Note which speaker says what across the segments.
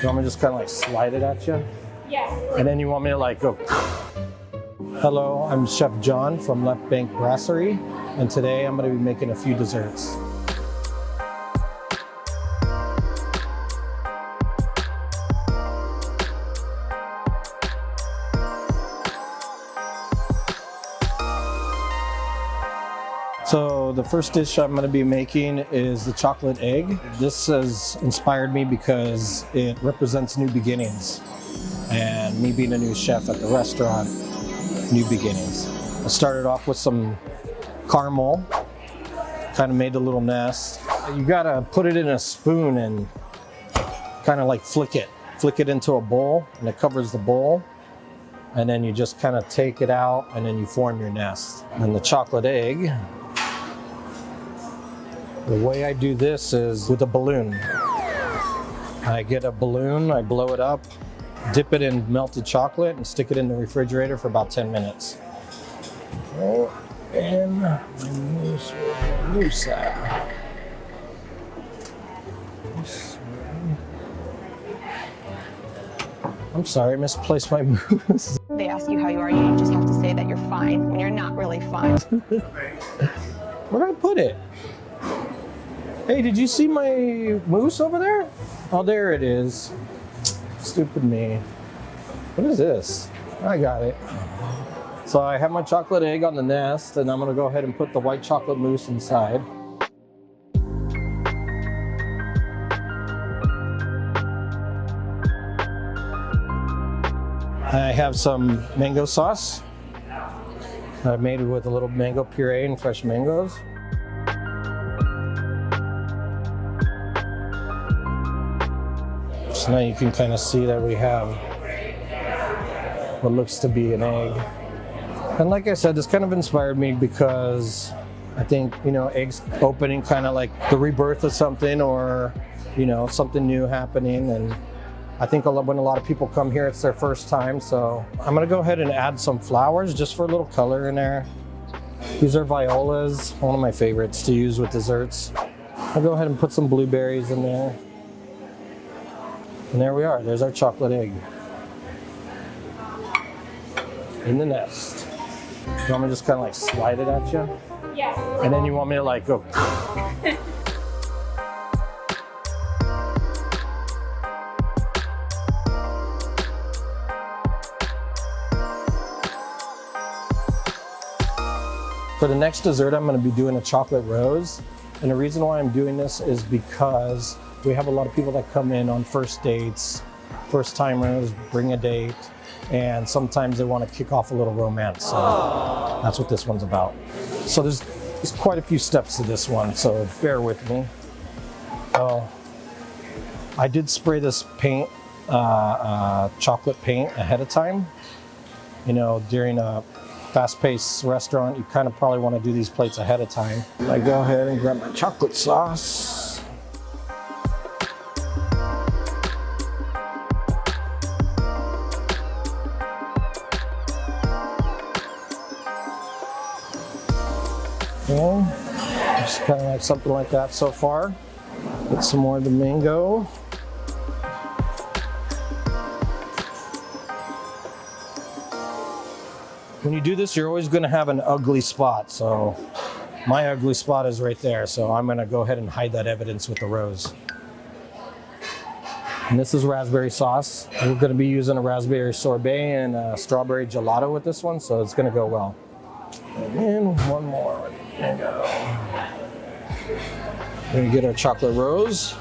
Speaker 1: You want me to just kind of like slide it at you?
Speaker 2: Yeah.
Speaker 1: And then you want me to like go. Hello, I'm Chef John from Left Bank Brasserie, and today I'm going to be making a few desserts. So the first dish I'm going to be making is the chocolate egg. This has inspired me because it represents new beginnings. And me being a new chef at the restaurant, new beginnings. I started off with some caramel, kind of made a little nest. You gotta put it in a spoon and kind of like flick it into a bowl, and it covers the bowl. And then you just kind of take it out and then you form your nest. And the chocolate egg, the way I do this is with a balloon. I get a balloon, I blow it up, dip it in melted chocolate and stick it in the refrigerator for about 10 minutes. Oh, and my mousse out. I'm sorry, I misplaced my mousse.
Speaker 3: They ask you how you are, you just have to say that you're fine when you're not really fine.
Speaker 1: Where did I put it? Hey, did you see my mousse over there? Oh, there it is. Stupid me. What is this? I got it. So I have my chocolate egg on the nest, and I'm gonna go ahead and put the white chocolate mousse inside. I have some mango sauce. I made it with a little mango puree and fresh mangoes. So now you can kind of see that we have what looks to be an egg. And like I said, this kind of inspired me because I think, you know, eggs opening kind of like the rebirth of something, or, you know, something new happening. And I think when a lot of people come here, it's their first time. So I'm gonna go ahead and add some flowers just for a little color in there. These are violas, one of my favorites to use with desserts. I'll go ahead and put some blueberries in there. And there we are, there's our chocolate egg in the nest. You want me to just kind of like slide it at you?
Speaker 2: Yeah.
Speaker 1: And then you want me to like go. For the next dessert, I'm going to be doing a chocolate rose. And the reason why I'm doing this is because we have a lot of people that come in on first dates, first timers, bring a date, and sometimes they want to kick off a little romance. So that's what this one's about. So there's quite a few steps to this one, so bear with me. I did spray this paint, chocolate paint ahead of time. You know, during a fast-paced restaurant, you kind of probably want to do these plates ahead of time. I go ahead and grab my chocolate sauce. Okay, just kind of like something like that so far. Get some more of the mango. When you do this, you're always going to have an ugly spot. So my ugly spot is right there. So I'm going to go ahead and hide that evidence with the rose. And this is raspberry sauce. We're going to be using a raspberry sorbet and a strawberry gelato with this one, so it's going to go well. And then one more. There we go. We're going to get our chocolate rose.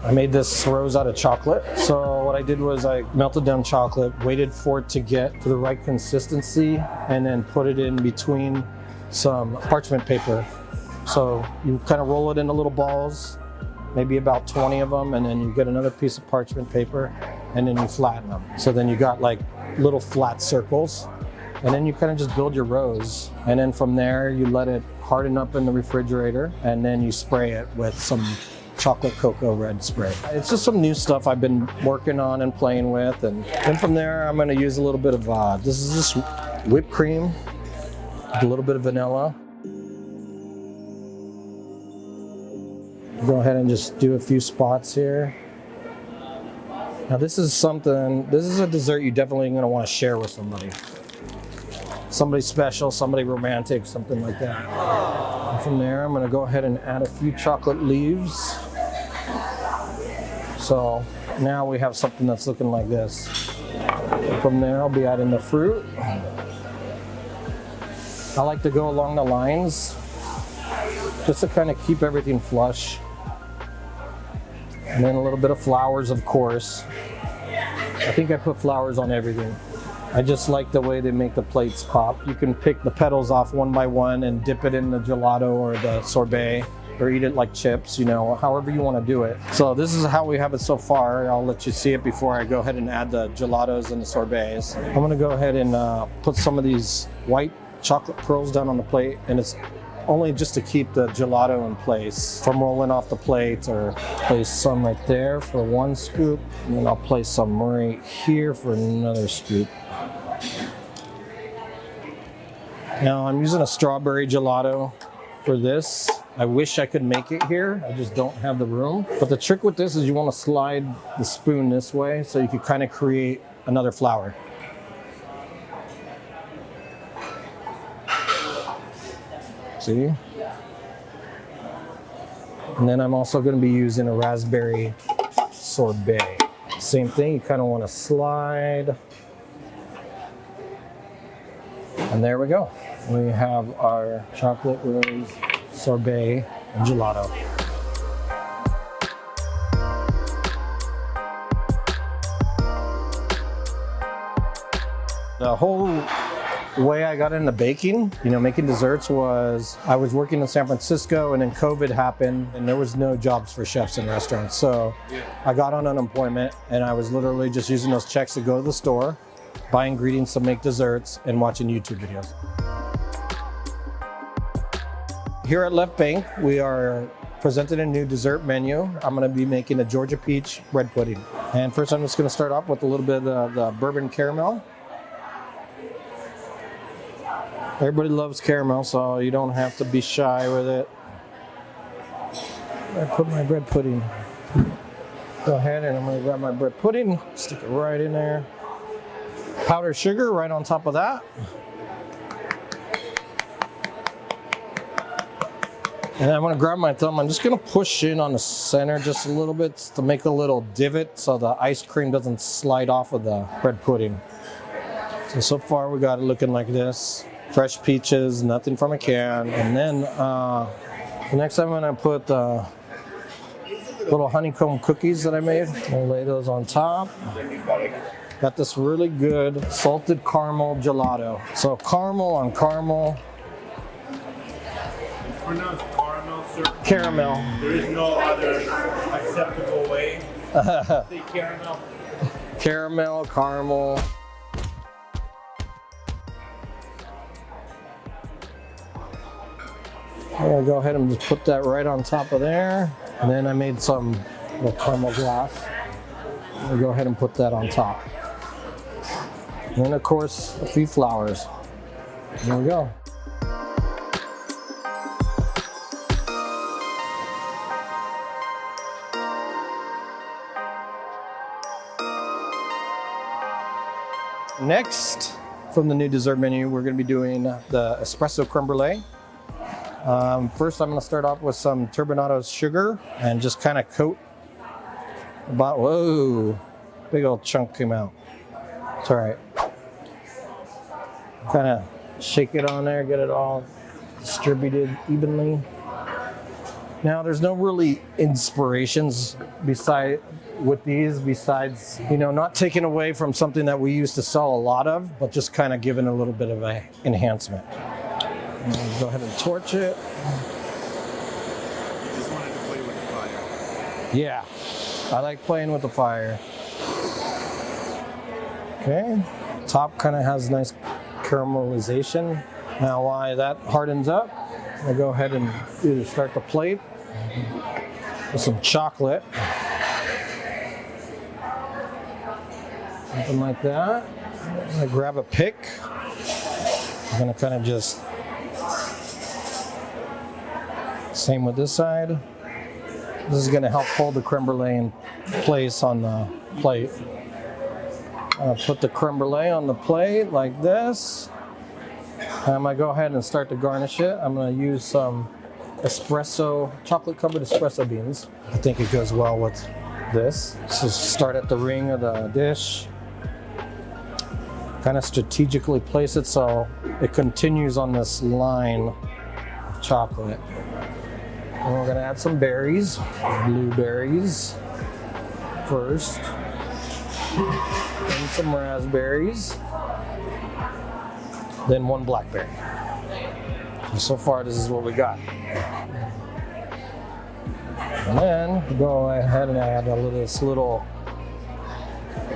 Speaker 1: I made this rose out of chocolate. So what I did was I melted down chocolate, waited for it to get to the right consistency, and then put it in between some parchment paper. So you kind of roll it into little balls, maybe about 20 of them, and then you get another piece of parchment paper, and then you flatten them. So then you got like little flat circles, and then you kind of just build your rose. And then from there, you let it harden up in the refrigerator, and then you spray it with some chocolate cocoa red spray. It's just some new stuff I've been working on and playing with, and then from there I'm going to use a little bit of this is just whipped cream, a little bit of vanilla, Go ahead and just do a few spots here. Now this is a dessert you definitely going to want to share with somebody. Somebody special, somebody romantic, something like that. And from there, I'm going to go ahead and add a few chocolate leaves. So now we have something that's looking like this. From there, I'll be adding the fruit. I like to go along the lines just to kind of keep everything flush. And then a little bit of flowers, of course. I think I put flowers on everything. I just like the way they make the plates pop. You can pick the petals off one by one and dip it in the gelato or the sorbet, or eat it like chips, you know, however you want to do it. So this is how we have it so far. I'll let you see it before I go ahead and add the gelatos and the sorbets. I'm gonna go ahead and put some of these white chocolate pearls down on the plate, and it's only just to keep the gelato in place from rolling off the plate, or place some right there for one scoop, and then I'll place some right here for another scoop. Now I'm using a strawberry gelato for this. I wish I could make it here, I just don't have the room. But the trick with this is you want to slide the spoon this way so you can kind of create another flower. See? And then I'm also going to be using a raspberry sorbet. Same thing, you kind of want to slide. And there we go. We have our chocolate rose sorbet and gelato. The whole way I got into baking, you know, making desserts, was I was working in San Francisco, and then COVID happened and there was no jobs for chefs in restaurants. So I got on unemployment, and I was literally just using those checks to go to the store, buy ingredients to make desserts, and watching YouTube videos. Here at Left Bank, we are presenting a new dessert menu. I'm going to be making a Georgia peach bread pudding. And first I'm just going to start off with a little bit of the bourbon caramel. Everybody loves caramel, so you don't have to be shy with it. I put my bread pudding. Go ahead, and I'm going to grab my bread pudding, stick it right in there. Powdered sugar right on top of that. And I'm going to grab my thumb. I'm just going to push in on the center just a little bit to make a little divot so the ice cream doesn't slide off of the bread pudding. So far we got it looking like this. Fresh peaches, nothing from a can. And then the next I'm going to put the little honeycomb cookies that I made. I'll lay those on top. Got this really good salted caramel gelato. So caramel on caramel.
Speaker 2: It's pronounced caramel, sir.
Speaker 1: Caramel.
Speaker 2: There is no other acceptable way. Say caramel.
Speaker 1: Caramel, caramel. I'm gonna go ahead and just put that right on top of there. And then I made some little caramel glass. I'm gonna go ahead and put that on top. And then of course, a few flowers. There we go. Next, from the new dessert menu, we're going to be doing the espresso crème brûlée. First, I'm going to start off with some turbinado sugar and just kind of coat about, whoa, big old chunk came out. It's all right. Kind of shake it on there, get it all distributed evenly. Now, there's no really inspirations besides, you know, not taking away from something that we used to sell a lot of, but just kind of giving a little bit of an enhancement. And go ahead and torch it.
Speaker 2: Just wanted to play with the fire.
Speaker 1: Yeah, I like playing with the fire. Okay, top kind of has nice caramelization. Now while that hardens up, I'll go ahead and either start the plate with some chocolate. Something like that. I'm gonna grab a pick. I'm gonna kind of just, same with this side. This is gonna help hold the creme brulee in place on the plate. I'm gonna put the creme brulee on the plate like this. I'm gonna go ahead and start to garnish it. I'm gonna use some espresso, chocolate covered espresso beans. I think it goes well with this. So start at the ring of the dish. Kind of strategically place it so it continues on this line of chocolate. And we're gonna add some berries, blueberries first, and some raspberries, then one blackberry. So far, this is what we got. And then go ahead and add this little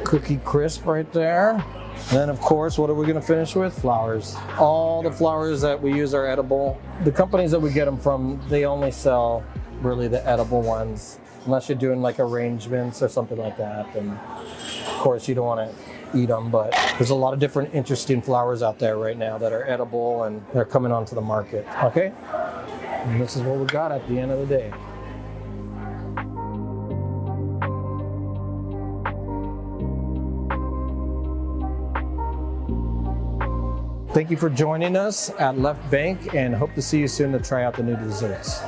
Speaker 1: cookie crisp right there. And then, of course, what are we going to finish with? Flowers. All the flowers that we use are edible. The companies that we get them from, they only sell really the edible ones. Unless you're doing like arrangements or something like that, then of course you don't want to eat them. But there's a lot of different interesting flowers out there right now that are edible and they're coming onto the market. Okay? And this is what we got at the end of the day. Thank you for joining us at Left Bank and hope to see you soon to try out the new desserts.